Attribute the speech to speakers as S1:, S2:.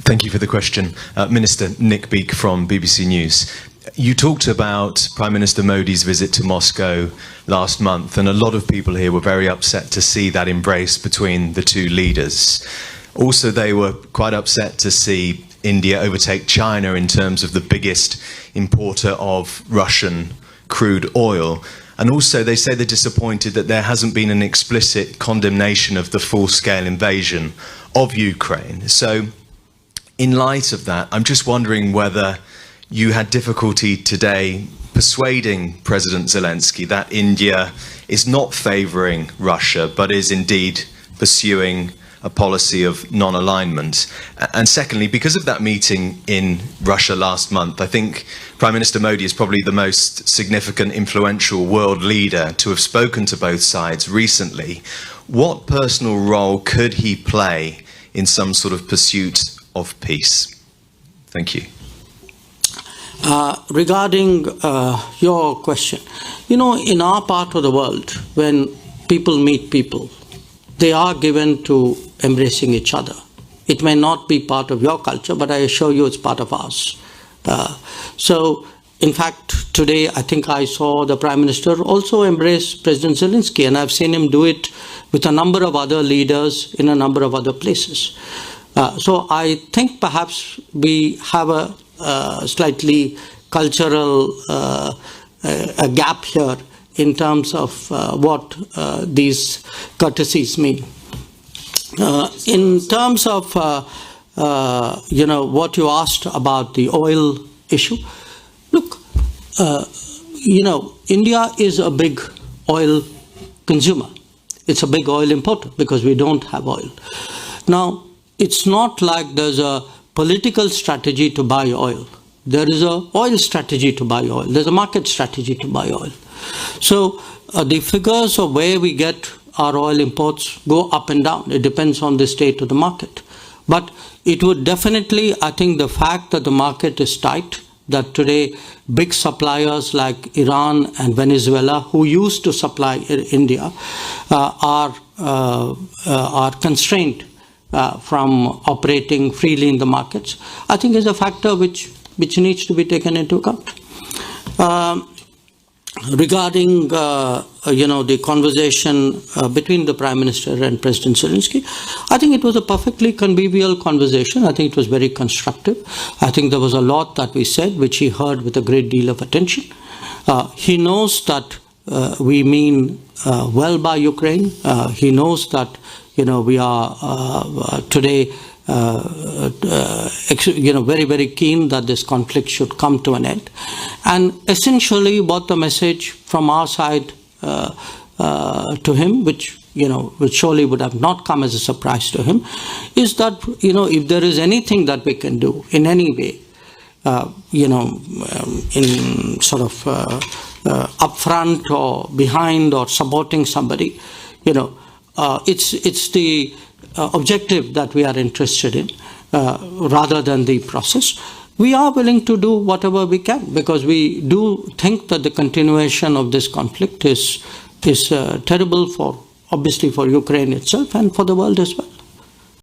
S1: Thank you for the question. Minister Nick Beek from BBC News. You talked about Prime Minister Modi's visit to Moscow last month, and a lot of people here were very upset to see that embrace between the two leaders. Also, they were quite upset to see India overtake China in terms of the biggest importer of Russian crude oil. And also, they say they're disappointed that there hasn't been an explicit condemnation of the full-scale invasion of Ukraine. So, in light of that, I'm just wondering whether you had difficulty today persuading President Zelensky that India is not favouring Russia, but is indeed pursuing a policy of non-alignment. And secondly, because of that meeting in Russia last month, I think Prime Minister Modi is probably the most significant, influential world leader to have spoken to both sides recently. What personal role could he play in some sort of pursuit of peace? Thank you.
S2: Regarding your question, you know, in our part of the world, when people meet people, they are given to embracing each other. It may not be part of your culture, but I assure you it's part of ours. So, in fact, today I think I saw the Prime Minister also embrace President Zelensky, and I've seen him do it with a number of other leaders in a number of other places. So I think perhaps we have a slightly cultural a gap here in terms of what these courtesies mean. In terms of you know, what you asked about the oil issue, look, you know, India is a big oil consumer. It's a big oil importer because we don't have oil. Now, it's not like there's a political strategy to buy oil. There is an oil strategy to buy oil. There's a market strategy to buy oil. So the figures of where we get our oil imports go up and down. It depends on the state of the market. But it would definitely, I think the fact that the market is tight, that today big suppliers like Iran and Venezuela, who used to supply India, are constrained from operating freely in the markets, I think is a factor which needs to be taken into account. Regarding you know, the conversation between the Prime Minister and President Zelensky, I think it was a perfectly convivial conversation. I think it was very constructive. I think there was a lot that we said which he heard with a great deal of attention. He knows that we mean well by Ukraine. He knows that, you know, we are today you know, very, very keen that this conflict should come to an end. And essentially what the message from our side to him, which, you know, which surely would have not come as a surprise to him, is that, you know, if there is anything that we can do in any way, you know, in sort of upfront or behind or supporting somebody, you know, it's the objective that we are interested in rather than the process. We are willing to do whatever we can because we do think that the continuation of this conflict is terrible for, obviously, for Ukraine itself and for the world as well.